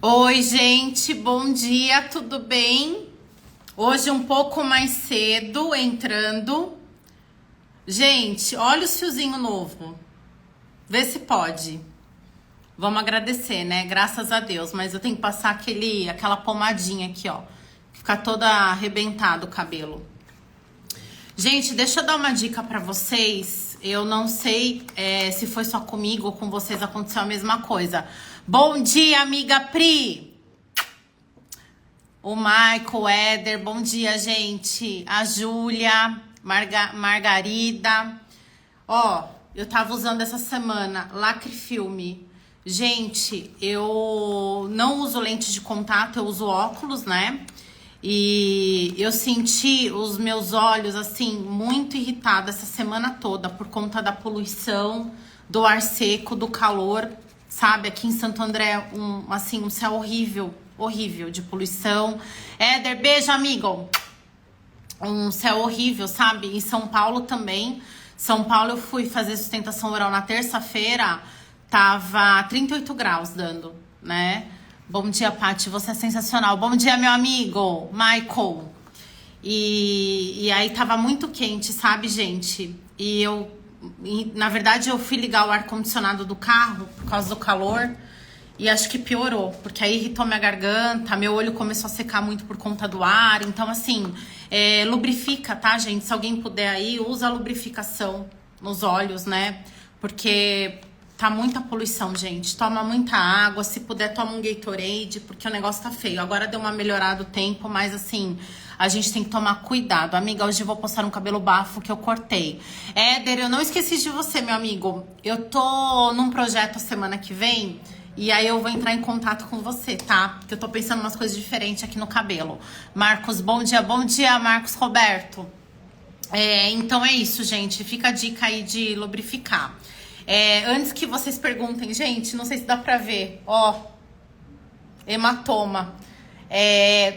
Oi, gente, bom dia, tudo bem? Hoje um pouco mais cedo entrando. Gente, olha o fiozinho novo. Vê se pode. Vamos agradecer, né? Graças a Deus. Mas eu tenho que passar aquela pomadinha aqui, ó. Ficar toda arrebentado o cabelo. Gente, deixa eu dar uma dica pra vocês. Eu não sei se foi só comigo ou com vocês aconteceu a mesma coisa. Bom dia, amiga Pri! O Michael, o Éder, bom dia, gente. A Júlia, Margarida. Ó, eu tava usando essa semana Lacre Filme. Gente, eu não uso lente de contato, eu uso óculos, né? E eu senti os meus olhos, assim, muito irritados essa semana toda por conta da poluição, do ar seco, do calor, sabe? Aqui em Santo André, um céu horrível, horrível de poluição. Éder, beijo, amigo! Um céu horrível, sabe? Em São Paulo também. São Paulo eu fui fazer sustentação oral na terça-feira, tava 38 graus dando, né? Bom dia, Paty, você é sensacional. Bom dia, meu amigo, Michael. E aí tava muito quente, sabe, gente? Na verdade, eu fui ligar o ar-condicionado do carro por causa do calor e acho que piorou, porque aí irritou minha garganta, meu olho começou a secar muito por conta do ar. Então, assim, lubrifica, tá, gente? Se alguém puder aí, usa a lubrificação nos olhos, né? Porque tá muita poluição, gente. Toma muita água. Se puder, toma um Gatorade, porque o negócio tá feio. Agora deu uma melhorada o tempo, mas assim, a gente tem que tomar cuidado. Amiga, hoje eu vou postar um cabelo bafo que eu cortei. Éder, eu não esqueci de você, meu amigo. Eu tô num projeto semana que vem e aí eu vou entrar em contato com você, tá? Porque eu tô pensando umas coisas diferentes aqui no cabelo. Marcos, bom dia. Bom dia, Marcos Roberto. Então é isso, gente. Fica a dica aí de lubrificar. Antes que vocês perguntem, gente, não sei se dá pra ver, ó, hematoma,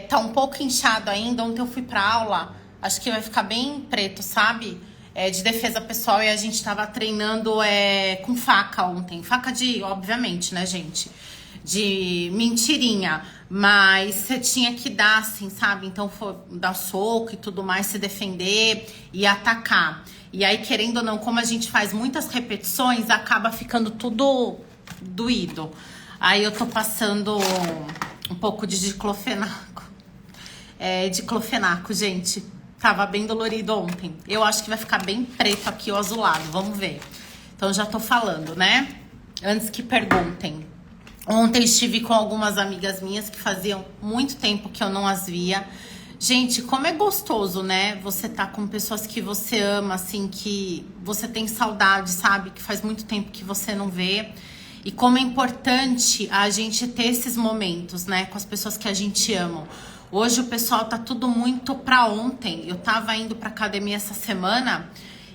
tá um pouco inchado ainda. Ontem eu fui pra aula, acho que vai ficar bem preto, sabe? De defesa pessoal, e a gente tava treinando com faca ontem, faca obviamente, né, gente, de mentirinha, mas você tinha que dar, assim, sabe? Então, dar soco e tudo mais, se defender e atacar. E aí, querendo ou não, como a gente faz muitas repetições, acaba ficando tudo doído. Aí eu tô passando um pouco de diclofenaco. Diclofenaco, gente. Tava bem dolorido ontem. Eu acho que vai ficar bem preto aqui o azulado, vamos ver. Então já tô falando, né? Antes que perguntem. Ontem estive com algumas amigas minhas que faziam muito tempo que eu não as via. Gente, como é gostoso, né? Você tá com pessoas que você ama, assim, que você tem saudade, sabe? Que faz muito tempo que você não vê. E como é importante a gente ter esses momentos, né? Com as pessoas que a gente ama. Hoje o pessoal tá tudo muito pra ontem. Eu tava indo pra academia essa semana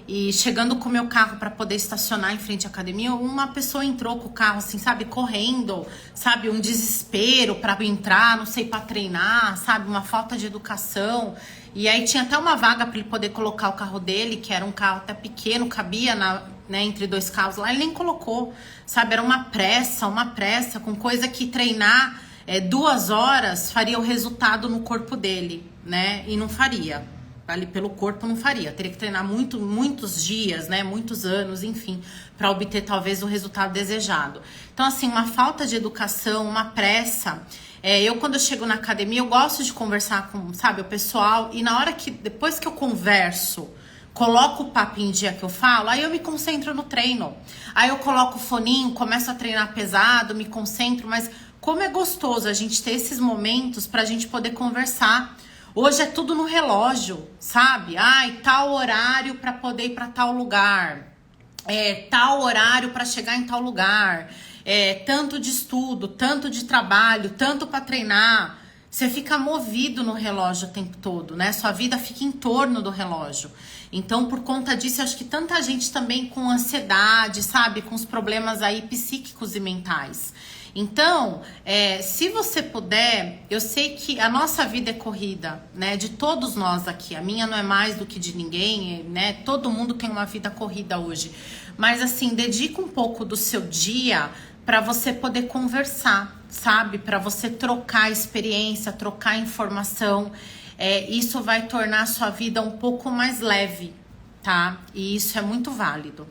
e chegando com o meu carro para poder estacionar em frente à academia, uma pessoa entrou com o carro assim, sabe, correndo, sabe, um desespero para entrar, não sei, para treinar, sabe, uma falta de educação. E aí tinha até uma vaga para ele poder colocar o carro dele, que era um carro até pequeno, cabia né, entre dois carros lá, ele nem colocou, sabe, era uma pressa com coisa que treinar 2 horas faria o resultado no corpo dele, né, e não faria. Ali pelo corpo não faria, teria que treinar muitos dias, né, muitos anos, enfim, para obter talvez o resultado desejado. Então, assim, uma falta de educação, uma pressa. Quando eu chego na academia, eu gosto de conversar com, sabe, o pessoal, e na hora depois que eu converso, coloco o papo em dia que eu falo, aí eu me concentro no treino. Aí eu coloco o foninho, começo a treinar pesado, me concentro, mas como é gostoso a gente ter esses momentos pra gente poder conversar. Hoje é tudo no relógio, sabe? Tal horário para poder ir para tal lugar. Tal horário para chegar em tal lugar. Tanto de estudo, tanto de trabalho, tanto para treinar. Você fica movido no relógio o tempo todo, né? Sua vida fica em torno do relógio. Então, por conta disso, eu acho que tanta gente também com ansiedade, sabe? Com os problemas aí psíquicos e mentais. Então, se você puder, eu sei que a nossa vida é corrida, né? De todos nós aqui. A minha não é mais do que de ninguém, né? Todo mundo tem uma vida corrida hoje. Mas assim, dedica um pouco do seu dia para você poder conversar, sabe? Para você trocar experiência, trocar informação. Isso vai tornar a sua vida um pouco mais leve, tá? E isso é muito válido.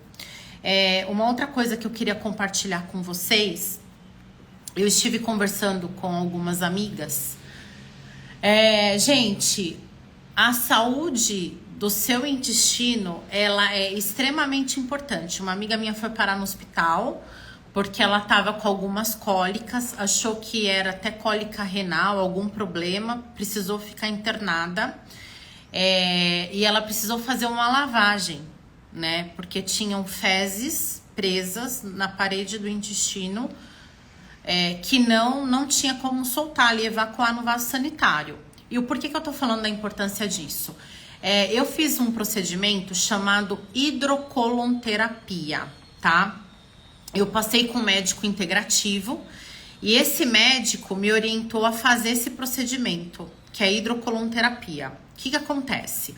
Uma outra coisa que eu queria compartilhar com vocês, eu estive conversando com algumas amigas. Gente, a saúde do seu intestino, ela é extremamente importante. Uma amiga minha foi parar no hospital porque ela estava com algumas cólicas, achou que era até cólica renal, algum problema, precisou ficar internada. E ela precisou fazer uma lavagem, né? Porque tinham fezes presas na parede do intestino, que não tinha como soltar ali, evacuar no vaso sanitário. E o porquê que eu tô falando da importância disso? Eu fiz um procedimento chamado hidrocolonterapia, tá? Eu passei com um médico integrativo e esse médico me orientou a fazer esse procedimento, que é a hidrocolonterapia. O que acontece?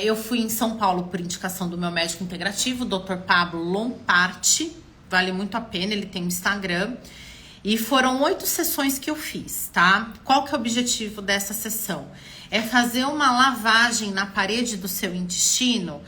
Eu fui em São Paulo por indicação do meu médico integrativo, Dr. Pablo Lomparti, vale muito a pena, ele tem um Instagram. E foram 8 sessões que eu fiz, tá? Qual que é o objetivo dessa sessão? É fazer uma lavagem na parede do seu intestino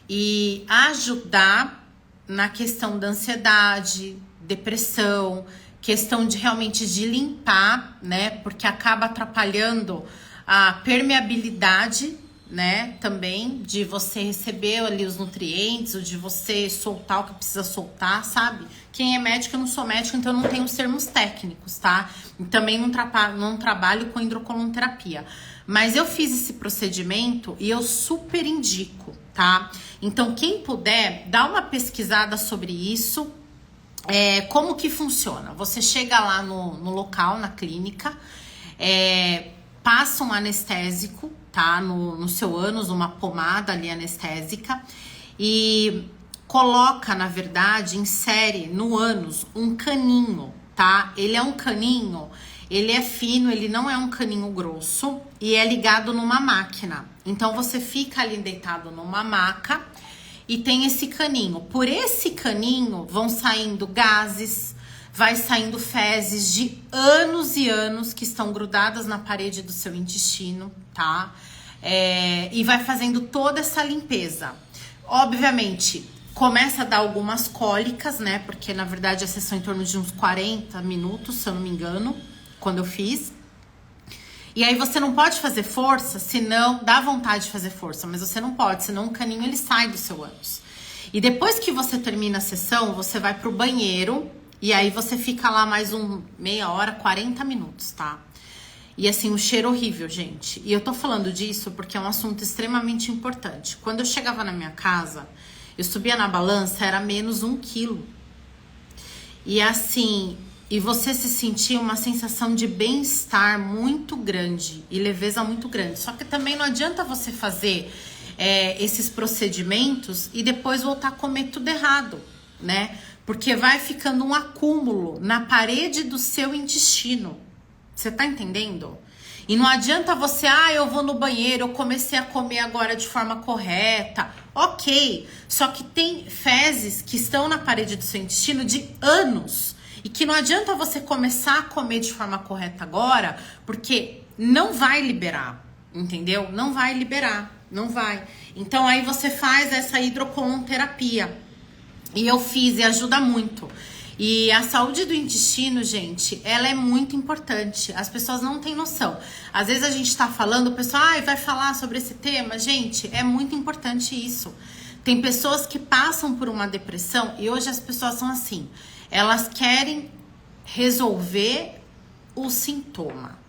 e ajudar na questão da ansiedade, depressão, questão de realmente de limpar, né? Porque acaba atrapalhando a permeabilidade, né? Também de você receber ali os nutrientes, ou de você soltar o que precisa soltar, sabe? Quem é médico, eu não sou médico, então eu não tenho os termos técnicos, tá? E também não trabalho com hidrocolonterapia. Mas eu fiz esse procedimento e eu super indico, tá? Então, quem puder, dá uma pesquisada sobre isso. Como que funciona? Você chega lá no local, na clínica, passa um anestésico, tá? No seu ânus, uma pomada ali anestésica e coloca, na verdade, insere no ânus um caninho, tá? Ele é um caninho, ele é fino, ele não é um caninho grosso e é ligado numa máquina. Então, você fica ali deitado numa maca e tem esse caninho. Por esse caninho vão saindo gases, vai saindo fezes de anos e anos que estão grudadas na parede do seu intestino, tá? E vai fazendo toda essa limpeza. Obviamente, começa a dar algumas cólicas, né? Porque, na verdade, a sessão em torno de uns 40 minutos, se eu não me engano, quando eu fiz. E aí você não pode fazer força, senão dá vontade de fazer força, mas você não pode, senão o caninho ele sai do seu ânus. E depois que você termina a sessão, você vai pro banheiro e aí você fica lá mais meia hora, 40 minutos, tá? E assim, um cheiro horrível, gente. E eu tô falando disso porque é um assunto extremamente importante. Quando eu chegava na minha casa, eu subia na balança, era menos 1 quilo. E assim, e você se sentia uma sensação de bem-estar muito grande e leveza muito grande. Só que também não adianta você fazer esses procedimentos e depois voltar a comer tudo errado, né? Porque vai ficando um acúmulo na parede do seu intestino. Você tá entendendo? E não adianta você, eu vou no banheiro, eu comecei a comer agora de forma correta. Ok, só que tem fezes que estão na parede do seu intestino de anos. E que não adianta você começar a comer de forma correta agora, porque não vai liberar, entendeu? Não vai liberar, não vai. Então aí você faz essa hidrocolonterapia. E eu fiz e ajuda muito. E a saúde do intestino, gente, ela é muito importante. As pessoas não têm noção. Às vezes a gente tá falando, o pessoal vai falar sobre esse tema. Gente, é muito importante isso. Tem pessoas que passam por uma depressão e hoje as pessoas são assim. Elas querem resolver o sintoma.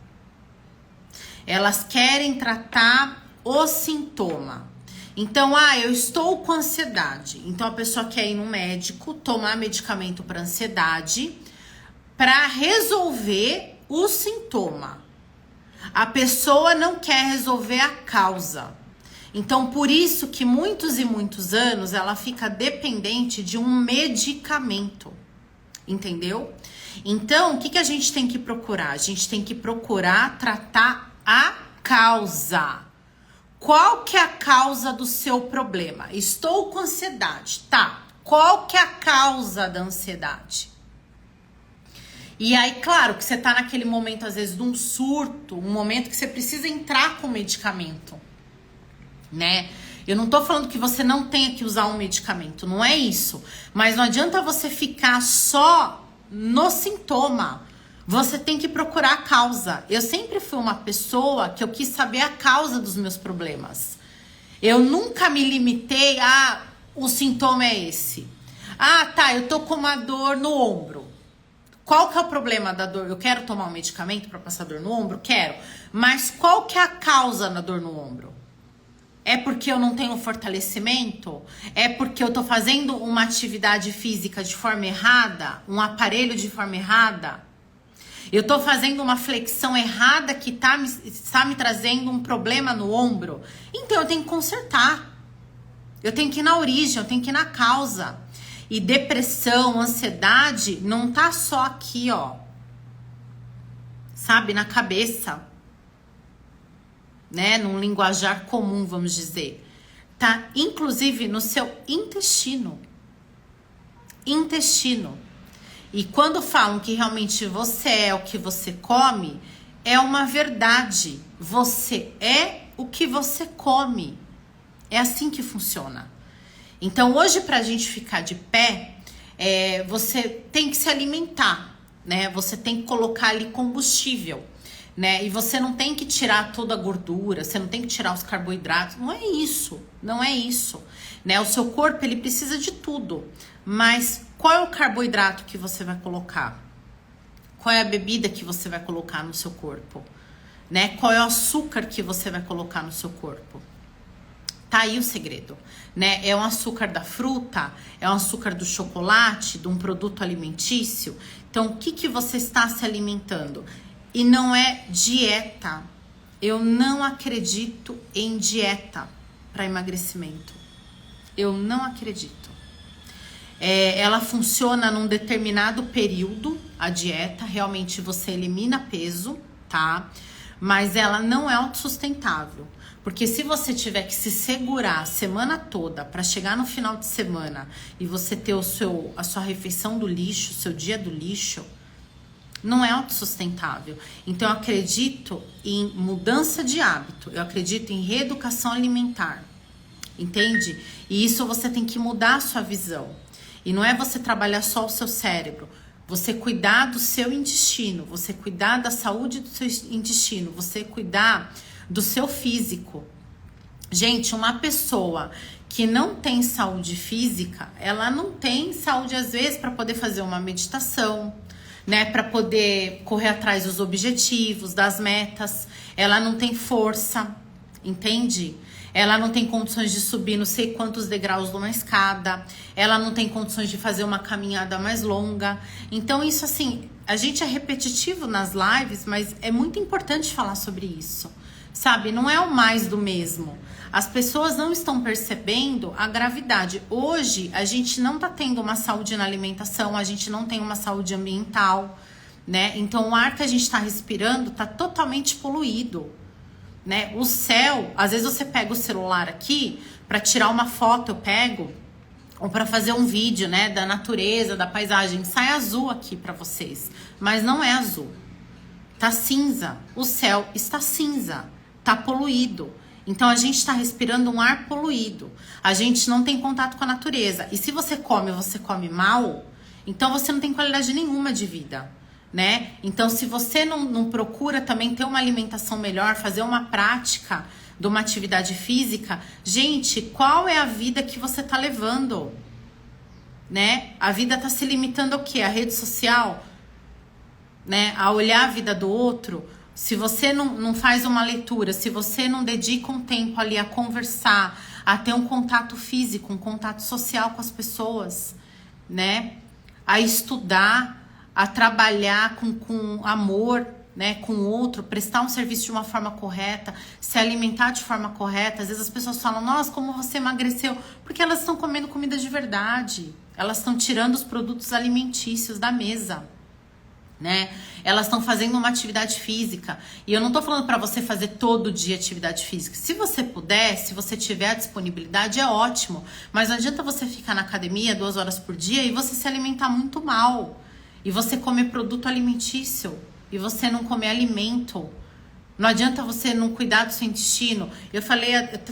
Elas querem tratar o sintoma. Então, eu estou com ansiedade. Então, a pessoa quer ir no médico, tomar medicamento para ansiedade, para resolver o sintoma. A pessoa não quer resolver a causa. Então, por isso que muitos e muitos anos ela fica dependente de um medicamento. Entendeu? Então, o que a gente tem que procurar? A gente tem que procurar tratar a causa. Qual que é a causa do seu problema? Estou com ansiedade, tá? Qual que é a causa da ansiedade? E aí, claro, que você tá naquele momento, às vezes, de um surto, um momento que você precisa entrar com medicamento, né? Eu não tô falando que você não tenha que usar um medicamento, não é isso. Mas não adianta você ficar só no sintoma. Você tem que procurar a causa. Eu sempre fui uma pessoa que eu quis saber a causa dos meus problemas. Eu nunca me limitei a o sintoma é esse. Ah, tá, eu tô com uma dor no ombro. Qual que é o problema da dor? Eu quero tomar um medicamento para passar dor no ombro? Quero. Mas qual que é a causa da dor no ombro? É porque eu não tenho fortalecimento? É porque eu tô fazendo uma atividade física de forma errada? Um aparelho de forma errada? Eu tô fazendo uma flexão errada que está me trazendo um problema no ombro? Então eu tenho que consertar. Eu tenho que ir na origem, eu tenho que ir na causa. E depressão, ansiedade, não tá só aqui, ó. Sabe, na cabeça. Né? Num linguajar comum, vamos dizer. Tá, inclusive, no seu intestino. Intestino. E quando falam que realmente você é o que você come, é uma verdade. Você é o que você come. É assim que funciona. Então, hoje, pra gente ficar de pé, você tem que se alimentar, né? Você tem que colocar ali combustível, né? E você não tem que tirar toda a gordura, você não tem que tirar os carboidratos. Não é isso, não é isso, né? O seu corpo, ele precisa de tudo. Mas qual é o carboidrato que você vai colocar? Qual é a bebida que você vai colocar no seu corpo? Né? Qual é o açúcar que você vai colocar no seu corpo? Tá aí o segredo, né? É um açúcar da fruta, é um açúcar do chocolate, de um produto alimentício. Então, o que você está se alimentando? E não é dieta. Eu não acredito em dieta para emagrecimento. Eu não acredito. Ela funciona num determinado período, a dieta. Realmente você elimina peso, tá? Mas ela não é autossustentável. Porque se você tiver que se segurar a semana toda para chegar no final de semana e você ter a sua refeição do lixo, o seu dia do lixo, não é autossustentável. Então eu acredito em mudança de hábito, eu acredito em reeducação alimentar, entende? E isso você tem que mudar a sua visão. E não é você trabalhar só o seu cérebro, você cuidar do seu intestino, você cuidar da saúde do seu intestino, você cuidar do seu físico. Gente, uma pessoa que não tem saúde física, ela não tem saúde às vezes para poder fazer uma meditação, né, para poder correr atrás dos objetivos, das metas. Ela não tem força, entende? Ela não tem condições de subir não sei quantos degraus de uma escada. Ela não tem condições de fazer uma caminhada mais longa. Então isso assim, a gente é repetitivo nas lives, mas é muito importante falar sobre isso. Sabe, não é o mais do mesmo. As pessoas não estão percebendo a gravidade. Hoje, a gente não tá tendo uma saúde na alimentação, a gente não tem uma saúde ambiental, né? Então, o ar que a gente tá respirando tá totalmente poluído, né? O céu, às vezes você pega o celular aqui para tirar uma foto, eu pego, ou para fazer um vídeo, né, da natureza, da paisagem, sai azul aqui para vocês, mas não é azul. Tá cinza, o céu está cinza. Tá poluído. Então a gente está respirando um ar poluído. A gente não tem contato com a natureza. E se você come mal, então você não tem qualidade nenhuma de vida, né? Então se você não procura também ter uma alimentação melhor, fazer uma prática de uma atividade física, gente, qual é a vida que você tá levando? Né? A vida tá se limitando ao quê? A rede social, né? A olhar a vida do outro. Se você não faz uma leitura, se você não dedica um tempo ali a conversar, a ter um contato físico, um contato social com as pessoas, né? A estudar, a trabalhar com amor, né? Com o outro, prestar um serviço de uma forma correta, se alimentar de forma correta. Às vezes as pessoas falam, nossa, como você emagreceu? Porque elas estão comendo comida de verdade. Elas estão tirando os produtos alimentícios da mesa, né? Elas estão fazendo uma atividade física. E eu não tô falando para você fazer todo dia atividade física. Se você puder, se você tiver a disponibilidade, é ótimo. Mas não adianta você ficar na academia 2 horas por dia e você se alimentar muito mal. e você comer produto alimentício e você não comer alimento. Não adianta você não cuidar do seu intestino. Eu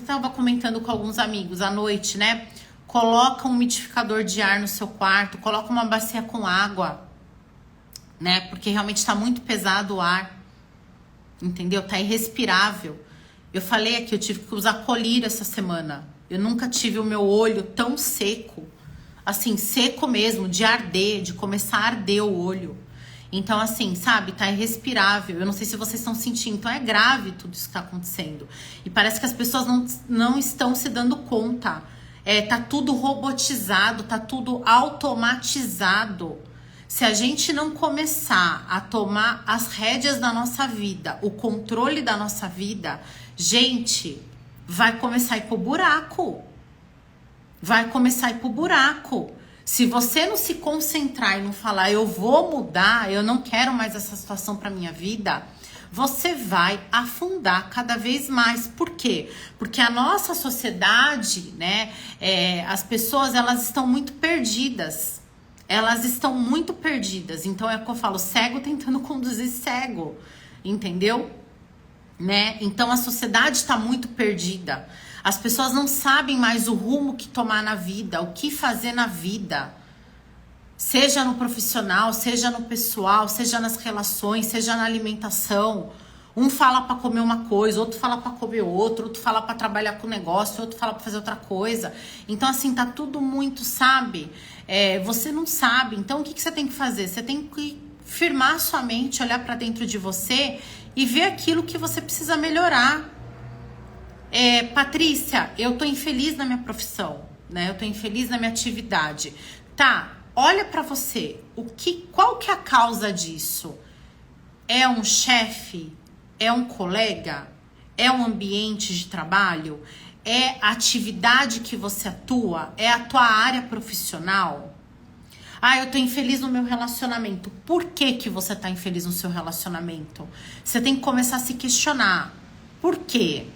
tava comentando com alguns amigos à noite, né? Coloca um umidificador de ar no seu quarto, coloca uma bacia com água, né? Porque realmente tá muito pesado o ar, entendeu? Tá irrespirável. Eu falei aqui, eu tive que usar colírio essa semana. Eu nunca tive o meu olho tão seco, assim, seco mesmo, de arder, de começar a arder o olho. Então, assim, sabe, tá irrespirável. Eu não sei se vocês estão sentindo. Então, é grave tudo isso que tá acontecendo. E parece que as pessoas não estão se dando conta. Tá tudo robotizado, tá tudo automatizado. Se a gente não começar a tomar as rédeas da nossa vida, o controle da nossa vida, gente, vai começar a ir pro buraco. Vai começar a ir pro buraco. Se você não se concentrar e não falar, eu vou mudar, eu não quero mais essa situação para minha vida, você vai afundar cada vez mais. Por quê? Porque a nossa sociedade, né, as pessoas, elas estão muito perdidas. Elas estão muito perdidas. Então é o que eu falo, cego tentando conduzir cego, entendeu? Né? Então a sociedade está muito perdida. As pessoas não sabem mais o rumo que tomar na vida, o que fazer na vida. Seja no profissional, seja no pessoal, seja nas relações, seja na alimentação. Um fala para comer uma coisa, outro fala para comer outro fala para trabalhar com negócio, outro fala para fazer outra coisa. Então assim, tá tudo muito, sabe? Você não sabe. Então o que você tem que fazer? Você tem que firmar sua mente, olhar para dentro de você e ver aquilo que você precisa melhorar. Patrícia, eu tô infeliz na minha profissão, né? Eu tô infeliz na minha atividade. Tá, olha pra você. Qual que é a causa disso? É um chefe? É um colega? É um ambiente de trabalho? É a atividade que você atua? É a tua área profissional? Ah, eu tô infeliz no meu relacionamento. Por que que você tá infeliz no seu relacionamento? Você tem que começar a se questionar. Por quê?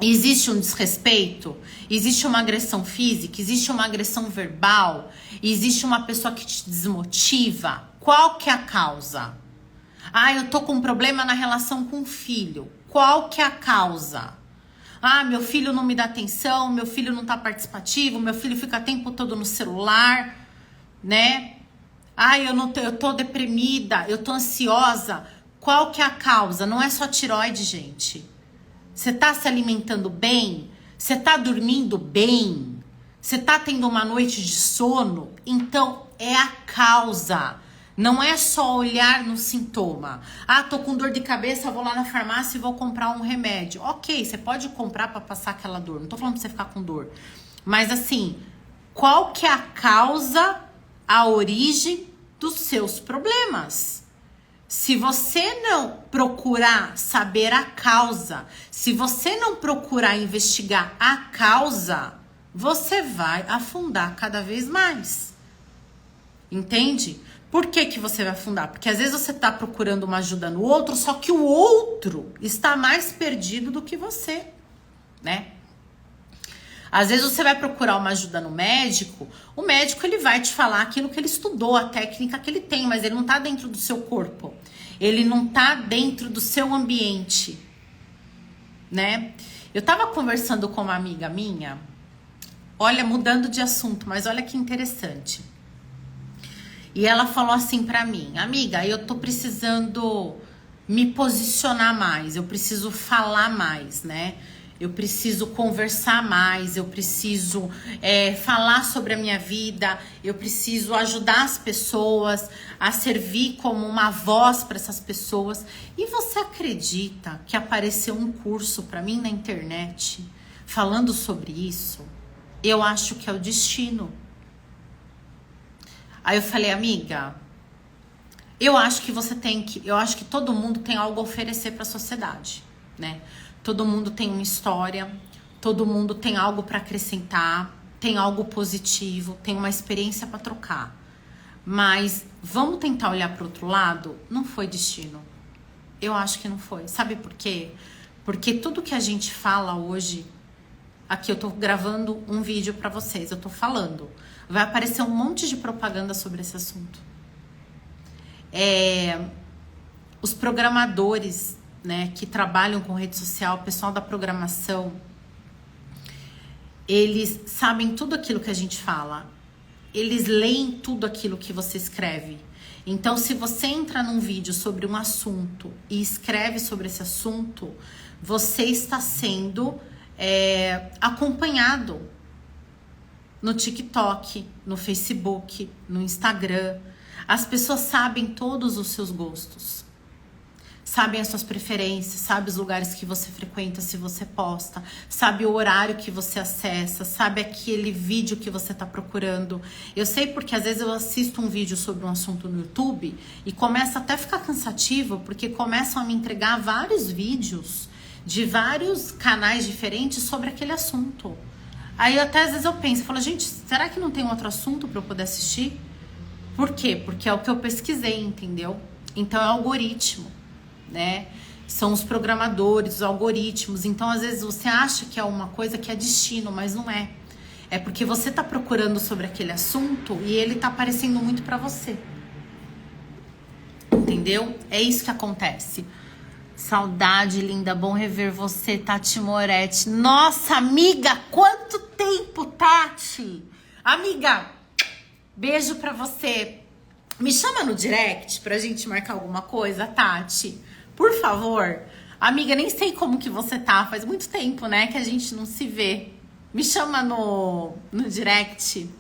Existe um desrespeito? Existe uma agressão física? Existe uma agressão verbal? Existe uma pessoa que te desmotiva? Qual que é a causa? Ah, eu tô com um problema na relação com o filho. Qual que é a causa? Ah, meu filho não me dá atenção, meu filho não tá participativo, meu filho fica o tempo todo no celular, né? Ah, eu tô deprimida, eu tô ansiosa. Qual que é a causa? Não é só tireoide, gente. Você tá se alimentando bem? Você tá dormindo bem? Você tá tendo uma noite de sono? Então, é a causa. Não é só olhar no sintoma. Ah, tô com dor de cabeça, vou lá na farmácia e vou comprar um remédio. Ok, você pode comprar pra passar aquela dor. Não tô falando pra você ficar com dor. Mas assim, qual que é a causa, a origem dos seus problemas? Se você não procurar saber a causa, se você não procurar investigar a causa, você vai afundar cada vez mais. Entende? Por que que você vai afundar? Porque às vezes você está procurando uma ajuda no outro, só que o outro está mais perdido do que você, né? Às vezes você vai procurar uma ajuda no médico, o médico ele vai te falar aquilo que ele estudou, a técnica que ele tem, mas ele não tá dentro do seu corpo. Ele não tá dentro do seu ambiente, né? Eu tava conversando com uma amiga minha, olha, mudando de assunto, mas olha que interessante. E ela falou assim pra mim, amiga, eu tô precisando me posicionar mais, eu preciso falar mais, né? Eu preciso conversar mais, eu preciso falar sobre a minha vida, eu preciso ajudar as pessoas a servir como uma voz para essas pessoas. E você acredita que apareceu um curso para mim na internet falando sobre isso? Eu acho que é o destino. Aí eu falei, amiga, eu acho que todo mundo tem algo a oferecer para a sociedade, né? Todo mundo tem uma história, todo mundo tem algo para acrescentar, tem algo positivo, tem uma experiência para trocar. Mas vamos tentar olhar para o outro lado? Não foi destino. Eu acho que não foi. Sabe por quê? Porque tudo que a gente fala hoje, aqui eu tô gravando um vídeo para vocês, eu tô falando, vai aparecer um monte de propaganda sobre esse assunto. Os programadores, né, que trabalham com rede social, o pessoal da programação, eles sabem tudo aquilo que a gente fala. Eles leem tudo aquilo que você escreve. Então, se você entra num vídeo sobre um assunto e escreve sobre esse assunto, você está sendo acompanhado no TikTok, no Facebook, no Instagram. As pessoas sabem todos os seus gostos, sabem as suas preferências, sabe os lugares que você frequenta, se você posta, sabe o horário que você acessa, sabe aquele vídeo que você está procurando. Eu sei porque às vezes eu assisto um vídeo sobre um assunto no YouTube e começa até a ficar cansativo, porque começam a me entregar vários vídeos de vários canais diferentes sobre aquele assunto. Aí até às vezes eu penso, eu falo, gente, será que não tem outro assunto para eu poder assistir? Por quê? Porque é o que eu pesquisei, entendeu? Então é algoritmo, né? São os programadores, os algoritmos. Então às vezes você acha que é uma coisa que é destino, mas não é. É porque você tá procurando sobre aquele assunto e ele tá aparecendo muito para você. Entendeu? É isso que acontece. Saudade, linda, bom rever você, Tati Moretti. Nossa, amiga, quanto tempo, Tati! Amiga, beijo pra você. Me chama no direct pra gente marcar alguma coisa, Tati. Por favor. Amiga, nem sei como que você tá. Faz muito tempo, né, que a gente não se vê. Me chama no direct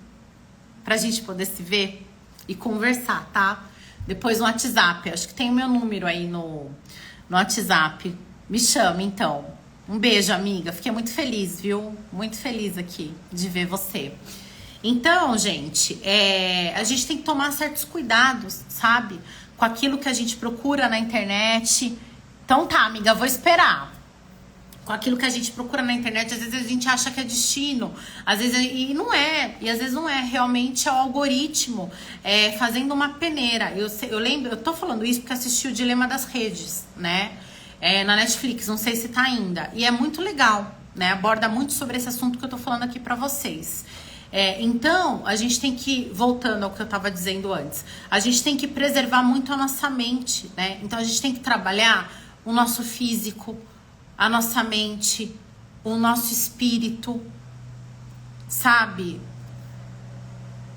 pra gente poder se ver e conversar, tá? Depois no WhatsApp. Acho que tem o meu número aí no WhatsApp. Me chama, então. Um beijo, amiga. Fiquei muito feliz, viu? Muito feliz aqui de ver você. Então, gente, a gente tem que tomar certos cuidados, sabe? Com aquilo que a gente procura na internet. Então tá, amiga, vou esperar. Com aquilo que a gente procura na internet, às vezes a gente acha que é destino, às vezes e não é, e às vezes não é, realmente é o algoritmo fazendo uma peneira. Eu lembro, eu tô falando isso porque assisti o Dilema das Redes, né? Na Netflix, não sei se tá ainda. E é muito legal, né? Aborda muito sobre esse assunto que eu tô falando aqui pra vocês. Então, a gente tem que, voltando ao que eu tava dizendo antes, a gente tem que preservar muito a nossa mente, né? Então a gente tem que trabalhar o nosso físico, a nossa mente, o nosso espírito, sabe?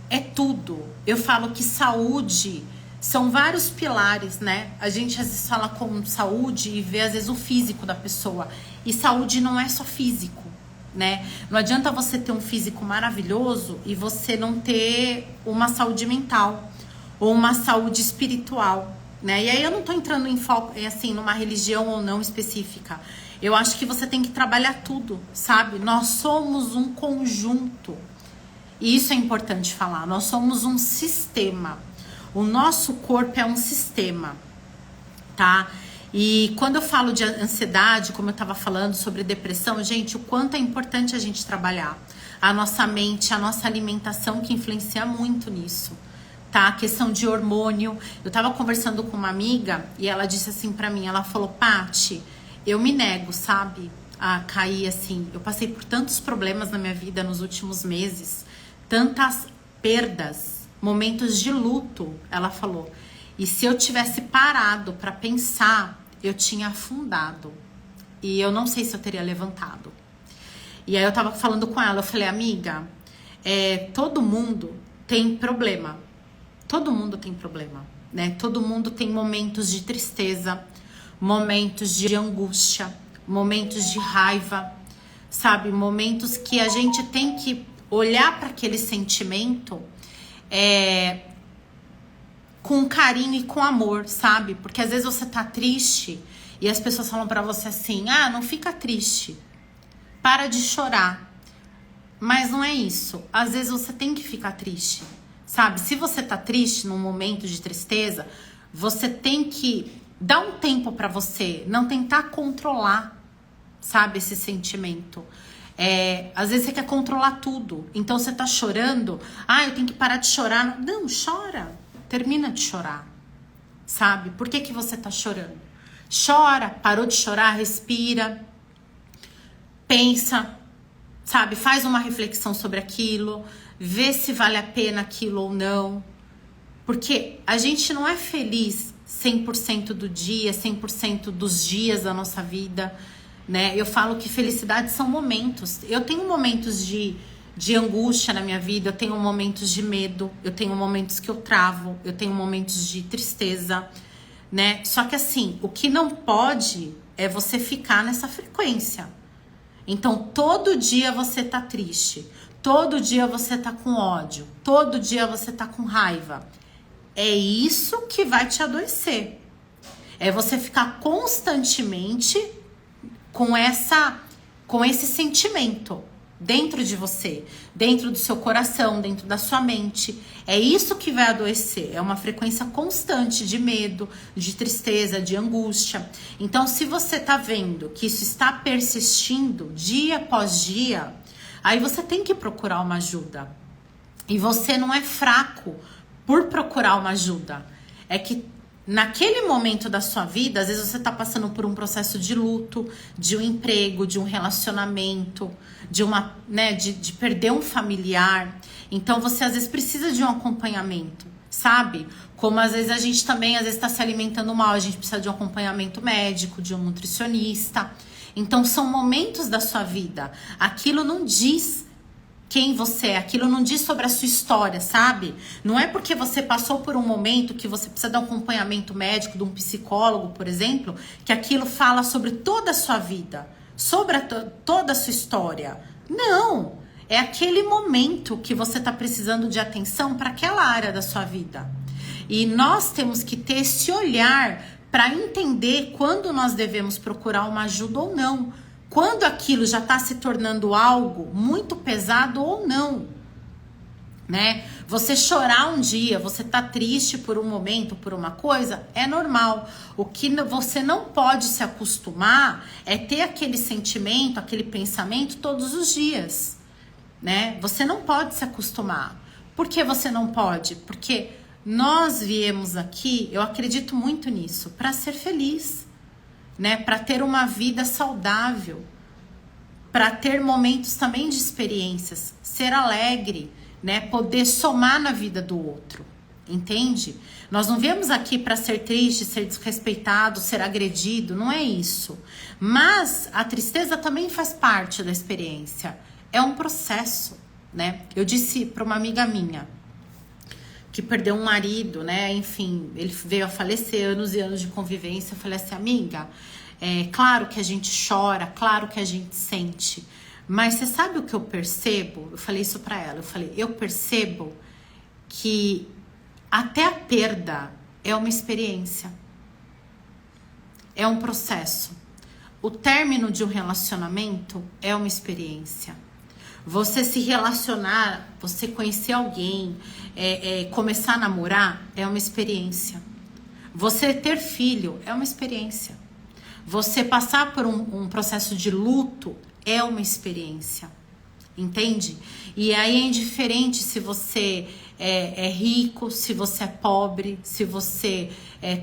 É tudo. Eu falo que saúde são vários pilares, né? A gente às vezes fala com saúde e vê às vezes o físico da pessoa. E saúde não é só físico, né? Não adianta você ter um físico maravilhoso e você não ter uma saúde mental ou uma saúde espiritual, né? E aí eu não tô entrando em foco, assim, numa religião ou não específica. Eu acho que você tem que trabalhar tudo, sabe? Nós somos um conjunto. E isso é importante falar. Nós somos um sistema. O nosso corpo é um sistema, tá? E quando eu falo de ansiedade, como eu tava falando sobre depressão, gente, o quanto é importante a gente trabalhar a nossa mente, a nossa alimentação, que influencia muito nisso, tá? A questão de hormônio. Eu tava conversando com uma amiga e ela disse assim pra mim, ela falou, Pati, eu me nego, sabe, a cair assim. Eu passei por tantos problemas na minha vida nos últimos meses, tantas perdas, momentos de luto, ela falou. E se eu tivesse parado pra pensar, eu tinha afundado. E eu não sei se eu teria levantado. E aí eu tava falando com ela, eu falei, amiga, todo mundo tem problema. Todo mundo tem problema, né? Todo mundo tem momentos de tristeza, momentos de angústia, momentos de raiva, sabe? Momentos que a gente tem que olhar para aquele sentimento com carinho e com amor, sabe? Porque às vezes você tá triste e as pessoas falam pra você assim, ah, não fica triste, para de chorar. Mas não é isso. Às vezes você tem que ficar triste, sabe? Se você tá triste num momento de tristeza, você tem que dar um tempo pra você, não tentar controlar, sabe, esse sentimento. Às vezes você quer controlar tudo. Então você tá chorando, ah, eu tenho que parar de chorar. Não, chora. Termina de chorar, sabe? Por que você tá chorando? Chora, parou de chorar, respira, pensa, sabe? Faz uma reflexão sobre aquilo, vê se vale a pena aquilo ou não. Porque a gente não é feliz 100% do dia, 100% dos dias da nossa vida, né? Eu falo que felicidade são momentos. Eu tenho momentos de angústia na minha vida, eu tenho momentos de medo, eu tenho momentos que eu travo, eu tenho momentos de tristeza, né? Só que assim, o que não pode é você ficar nessa frequência. Então, todo dia você tá triste, todo dia você tá com ódio, todo dia você tá com raiva. É isso que vai te adoecer. É você ficar constantemente com esse sentimento dentro de você, dentro do seu coração, dentro da sua mente. É isso que vai adoecer. É uma frequência constante de medo, de tristeza, de angústia. Então, se você tá vendo que isso está persistindo dia após dia, aí você tem que procurar uma ajuda. E você não é fraco por procurar uma ajuda. É que naquele momento da sua vida, às vezes você tá passando por um processo de luto, de um emprego, de um relacionamento, de perder um familiar. Então você às vezes precisa de um acompanhamento, sabe? Como às vezes a gente também às vezes tá se alimentando mal, a gente precisa de um acompanhamento médico, de um nutricionista. Então são momentos da sua vida. Aquilo não diz quem você é, aquilo não diz sobre a sua história, sabe? Não é porque você passou por um momento que você precisa de um acompanhamento médico, de um psicólogo, por exemplo, que aquilo fala sobre toda a sua vida, sobre toda a sua história. Não! É aquele momento que você está precisando de atenção para aquela área da sua vida. E nós temos que ter esse olhar para entender quando nós devemos procurar uma ajuda ou não. Quando aquilo já está se tornando algo muito pesado ou não, né? Você chorar um dia, você tá triste por um momento, por uma coisa, é normal. O que você não pode se acostumar é ter aquele sentimento, aquele pensamento todos os dias, né? Você não pode se acostumar. Por que você não pode? Porque nós viemos aqui, eu acredito muito nisso, para ser feliz, né? Para ter uma vida saudável, para ter momentos também de experiências, ser alegre, né? Poder somar na vida do outro, entende? Nós não viemos aqui para ser triste, ser desrespeitado, ser agredido, não é isso. Mas a tristeza também faz parte da experiência, é um processo, né? Eu disse para uma amiga minha que perdeu um marido, né? Enfim, ele veio a falecer, anos e anos de convivência. Eu falei assim, amiga, é claro que a gente chora, claro que a gente sente, mas você sabe o que eu percebo? Eu falei isso pra ela, eu percebo que até a perda é uma experiência, é um processo. O término de um relacionamento é uma experiência. Você se relacionar, você conhecer alguém, começar a namorar, é uma experiência. Você ter filho é uma experiência. Você passar por um processo de luto é uma experiência. Entende? E aí é indiferente se você é rico, se você é pobre, se você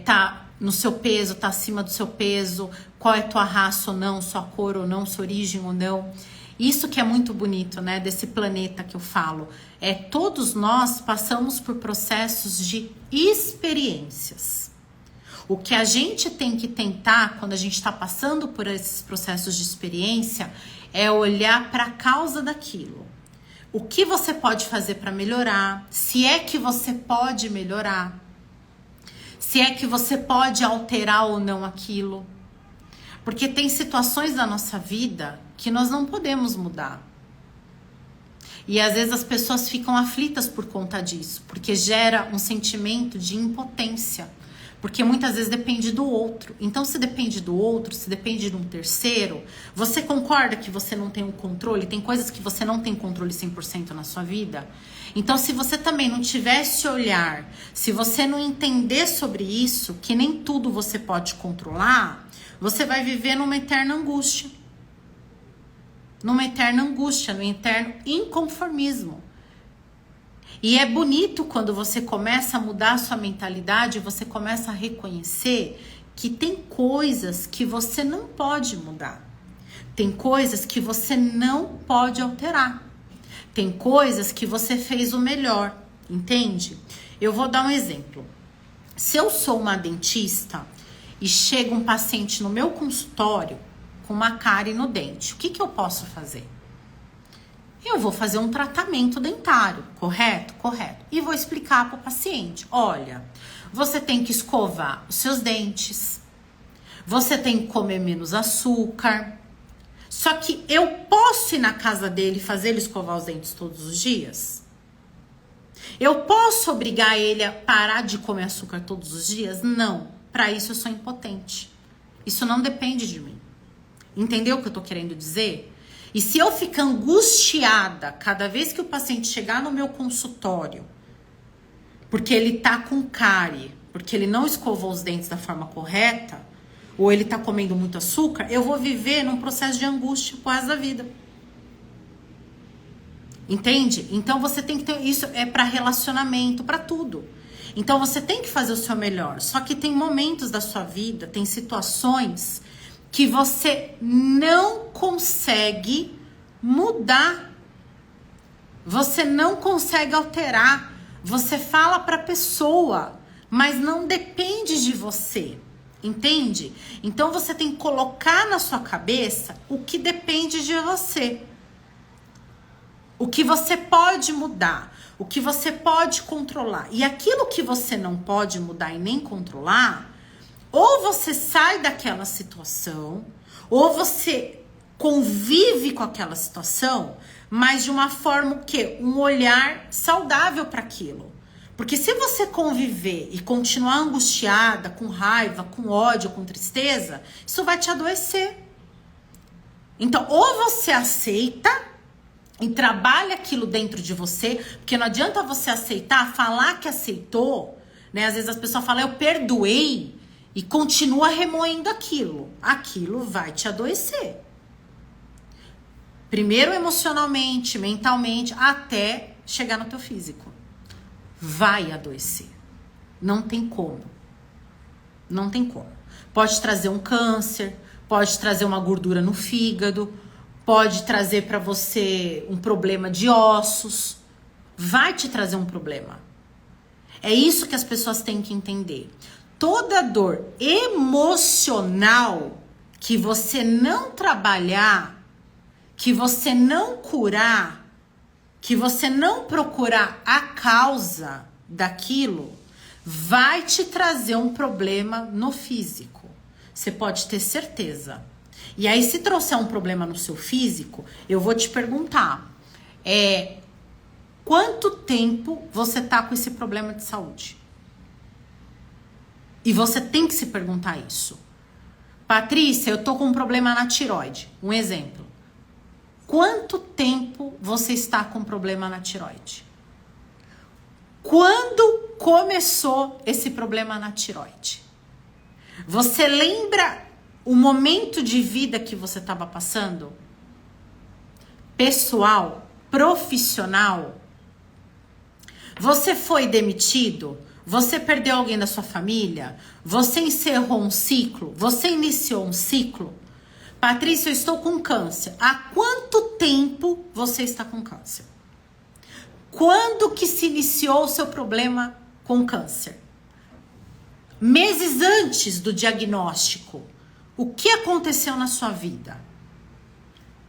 tá no seu peso, tá acima do seu peso, qual é tua raça ou não, sua cor ou não, sua origem ou não. Isso que é muito bonito, né, desse planeta que eu falo. Todos nós passamos por processos de experiências. O que a gente tem que tentar, quando a gente está passando por esses processos de experiência, é olhar para a causa daquilo. O que você pode fazer para melhorar? Se é que você pode melhorar? Se é que você pode alterar ou não aquilo? Porque tem situações da nossa vida que nós não podemos mudar. E às vezes as pessoas ficam aflitas por conta disso, porque gera um sentimento de impotência. Porque muitas vezes depende do outro. Então, se depende do outro, se depende de um terceiro, você concorda que você não tem o controle? Tem coisas que você não tem controle 100% na sua vida? Então, se você também não tiver esse olhar, se você não entender sobre isso, que nem tudo você pode controlar, você vai viver numa eterna angústia. Numa eterna angústia, num eterno inconformismo. E é bonito quando você começa a mudar a sua mentalidade, você começa a reconhecer que tem coisas que você não pode mudar. Tem coisas que você não pode alterar. Tem coisas que você fez o melhor, entende? Eu vou dar um exemplo. Se eu sou uma dentista e chega um paciente no meu consultório com uma cárie no dente, o que eu posso fazer? Eu vou fazer um tratamento dentário, correto? Correto. E vou explicar para o paciente, olha, você tem que escovar os seus dentes, você tem que comer menos açúcar. Só que eu posso ir na casa dele e fazer ele escovar os dentes todos os dias? Eu posso obrigar ele a parar de comer açúcar todos os dias? Não. Para isso eu sou impotente. Isso não depende de mim. Entendeu o que eu tô querendo dizer? E se eu ficar angustiada cada vez que o paciente chegar no meu consultório, porque ele tá com cárie, porque ele não escovou os dentes da forma correta, ou ele tá comendo muito açúcar, eu vou viver num processo de angústia pro resto da vida. Entende? Então você tem que ter isso, é para relacionamento, para tudo. Então você tem que fazer o seu melhor. Só que tem momentos da sua vida, tem situações que você não consegue mudar. Você não consegue alterar. Você fala para a pessoa, mas não depende de você. Entende? Então você tem que colocar na sua cabeça o que depende de você. O que você pode mudar, o que você pode controlar. E aquilo que você não pode mudar e nem controlar, ou você sai daquela situação, ou você convive com aquela situação, mas de uma forma o quê? Um olhar saudável para aquilo. Porque se você conviver e continuar angustiada, com raiva, com ódio, com tristeza, isso vai te adoecer. Então, ou você aceita e trabalha aquilo dentro de você, porque não adianta você aceitar, falar que aceitou, né? Às vezes as pessoas falam, eu perdoei, e continua remoendo aquilo. Aquilo vai te adoecer. Primeiro emocionalmente, mentalmente, até chegar no teu físico. Vai adoecer. Não tem como. Não tem como. Pode trazer um câncer, pode trazer uma gordura no fígado, pode trazer para você um problema de ossos. Vai te trazer um problema. É isso que as pessoas têm que entender. Toda dor emocional que você não trabalhar, que você não curar, que você não procurar a causa daquilo, vai te trazer um problema no físico. Você pode ter certeza. E aí, se trouxer um problema no seu físico, eu vou te perguntar, quanto tempo você tá com esse problema de saúde? E você tem que se perguntar isso. Patrícia, eu tô com um problema na tireoide. Um exemplo. Quanto tempo você está com problema na tireoide? Quando começou esse problema na tireoide? Você lembra o momento de vida que você estava passando? Pessoal, profissional? Você foi demitido? Você perdeu alguém da sua família? Você encerrou um ciclo? Você iniciou um ciclo? Patrícia, eu estou com câncer. Há quanto tempo você está com câncer? Quando que se iniciou o seu problema com câncer? Meses antes do diagnóstico, o que aconteceu na sua vida?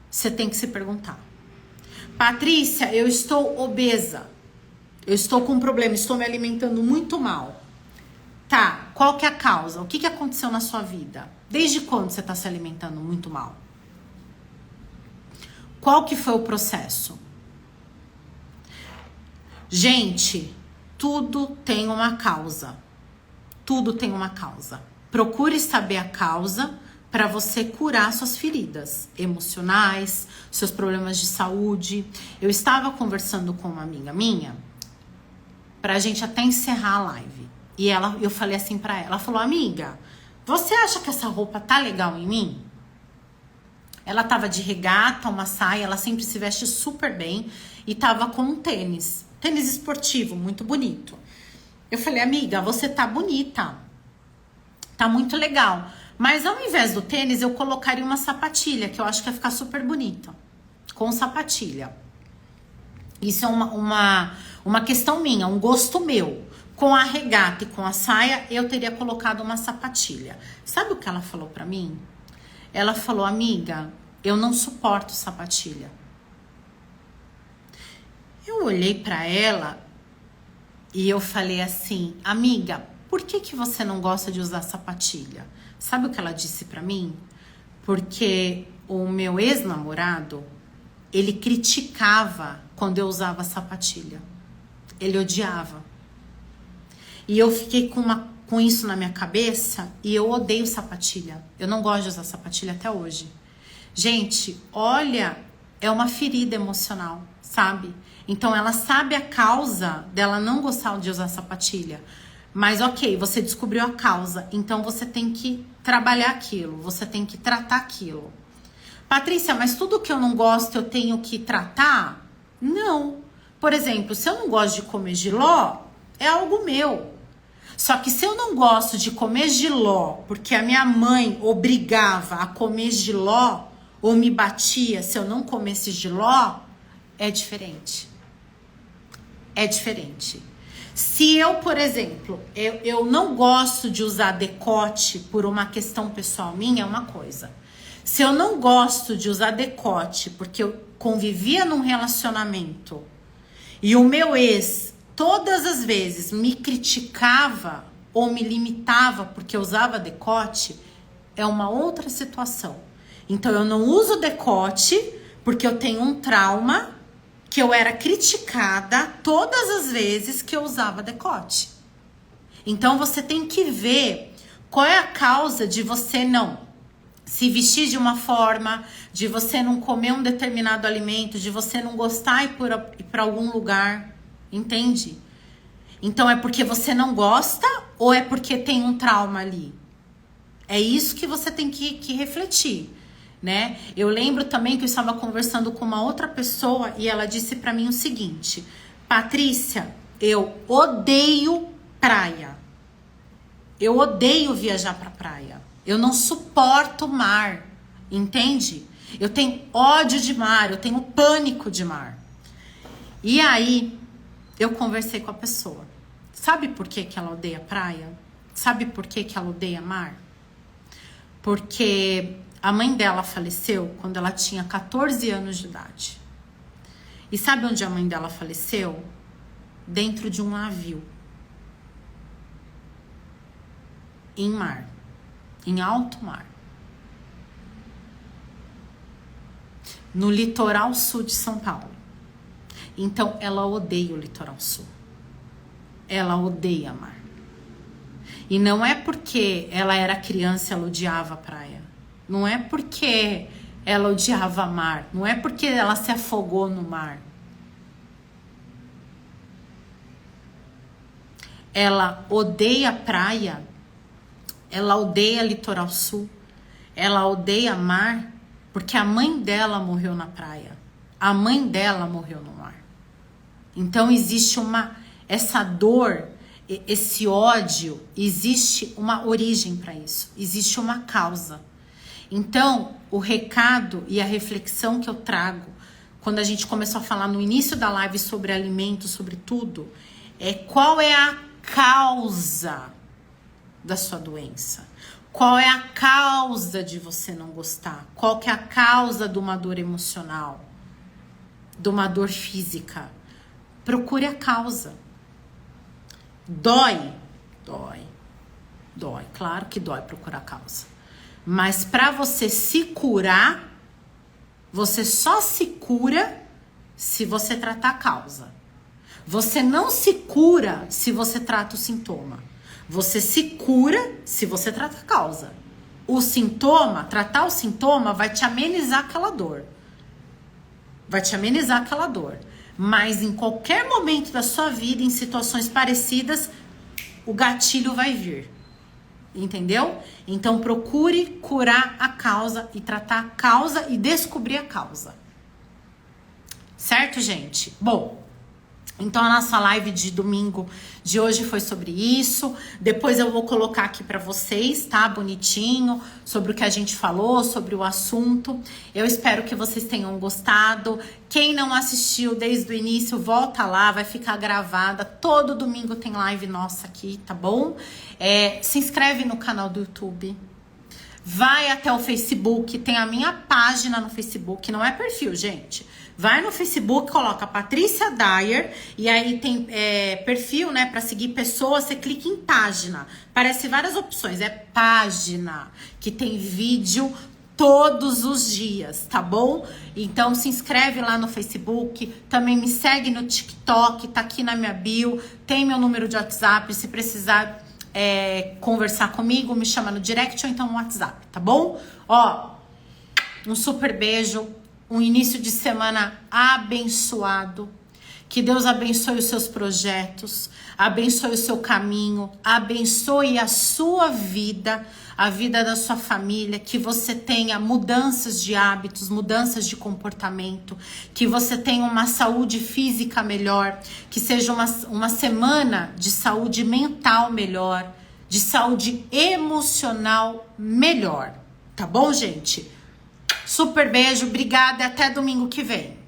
Você tem que se perguntar. Patrícia, eu estou obesa. Eu estou com um problema, estou me alimentando muito mal. Tá, qual que é a causa? O que aconteceu na sua vida? Desde quando você está se alimentando muito mal? Qual que foi o processo? Gente, tudo tem uma causa. Tudo tem uma causa. Procure saber a causa para você curar suas feridas emocionais, seus problemas de saúde. Eu estava conversando com uma amiga minha, pra gente até encerrar a live. E eu falei assim pra ela, ela falou, amiga, você acha que essa roupa tá legal em mim? Ela tava de regata, uma saia, ela sempre se veste super bem e tava com um tênis esportivo, muito bonito. Eu falei, amiga, você tá bonita, tá muito legal, mas ao invés do tênis eu colocaria uma sapatilha, que eu acho que ia ficar super bonita, com sapatilha. Isso é uma questão minha, um gosto meu. Com a regata e com a saia, eu teria colocado uma sapatilha. Sabe o que ela falou pra mim? Ela falou, amiga, eu não suporto sapatilha. Eu olhei pra ela e eu falei assim, amiga, por que você não gosta de usar sapatilha? Sabe o que ela disse pra mim? Porque o meu ex-namorado, ele criticava quando eu usava sapatilha. Ele odiava. E eu fiquei com isso na minha cabeça e eu odeio sapatilha. Eu não gosto de usar sapatilha até hoje. Gente, olha, é uma ferida emocional, sabe? Então ela sabe a causa dela não gostar de usar sapatilha. Mas ok, você descobriu a causa, então você tem que trabalhar aquilo, você tem que tratar aquilo. Patrícia, mas tudo que eu não gosto eu tenho que tratar? Não. Por exemplo, se eu não gosto de comer jiló, é algo meu. Só que se eu não gosto de comer jiló, porque a minha mãe obrigava a comer jiló, ou me batia se eu não comesse jiló, é diferente. É diferente. Se eu, por exemplo, eu não gosto de usar decote por uma questão pessoal minha, é uma coisa. Se eu não gosto de usar decote porque eu convivia num relacionamento e o meu ex todas as vezes me criticava ou me limitava porque eu usava decote, é uma outra situação. Então eu não uso decote porque eu tenho um trauma que eu era criticada todas as vezes que eu usava decote. Então você tem que ver qual é a causa de você não se vestir de uma forma, de você não comer um determinado alimento, de você não gostar de ir para algum lugar, entende? Então é porque você não gosta ou é porque tem um trauma ali? É isso que você tem que refletir, né? Eu lembro também que eu estava conversando com uma outra pessoa e ela disse pra mim o seguinte: Patrícia, eu odeio praia. Eu odeio viajar pra praia. Eu não suporto mar, entende? Eu tenho ódio de mar, eu tenho pânico de mar. E aí, eu conversei com a pessoa. Sabe por que ela odeia praia? Sabe por que ela odeia mar? Porque a mãe dela faleceu quando ela tinha 14 anos de idade. E sabe onde a mãe dela faleceu? Dentro de um navio. Em mar. Em alto mar. No litoral sul de São Paulo. Então, ela odeia o litoral sul. Ela odeia mar. E não é porque ela era criança e ela odiava a praia. Não é porque ela odiava mar. Não é porque ela se afogou no mar. Ela odeia praia. Ela odeia litoral sul. Ela odeia mar porque a mãe dela morreu na praia. A mãe dela morreu no mar. Então existe essa dor, esse ódio, existe uma origem para isso. Existe uma causa. Então, o recado e a reflexão que eu trago, quando a gente começou a falar no início da live sobre alimentos, sobre tudo, é qual é a causa da sua doença? Qual é a causa de você não gostar? Qual que é a causa de uma dor emocional? De uma dor física? Procure a causa. Dói? Dói. Dói. Claro que dói procurar a causa. Mas para você se curar, você só se cura se você tratar a causa. Você não se cura se você trata o sintoma. Você se cura se você trata a causa. O sintoma, tratar o sintoma vai te amenizar aquela dor. Vai te amenizar aquela dor. Mas em qualquer momento da sua vida, em situações parecidas, o gatilho vai vir. Entendeu? Então procure curar a causa e tratar a causa e descobrir a causa. Certo, gente? Bom, Então, a nossa live de domingo de hoje foi sobre isso. Depois eu vou colocar aqui pra vocês, tá? Bonitinho, sobre o que a gente falou, sobre o assunto. Eu espero que vocês tenham gostado. Quem não assistiu desde o início, volta lá, vai ficar gravada. Todo domingo tem live nossa aqui, tá bom? Se inscreve no canal do YouTube. Vai até o Facebook, tem a minha página no Facebook, não é perfil, gente. Vai no Facebook, coloca Patrícia Dyer e aí tem perfil, né, para seguir pessoas, você clica em página. Aparece várias opções, é página, que tem vídeo todos os dias, tá bom? Então se inscreve lá no Facebook, também me segue no TikTok, tá aqui na minha bio, tem meu número de WhatsApp, se precisar conversar comigo, me chama no direct ou então no WhatsApp, tá bom? Ó, um super beijo. Um início de semana abençoado. Que Deus abençoe os seus projetos, abençoe o seu caminho, abençoe a sua vida, a vida da sua família, que você tenha mudanças de hábitos, mudanças de comportamento, que você tenha uma saúde física melhor, que seja uma semana de saúde mental melhor, de saúde emocional melhor. Tá bom, gente? Super beijo, obrigada e até domingo que vem.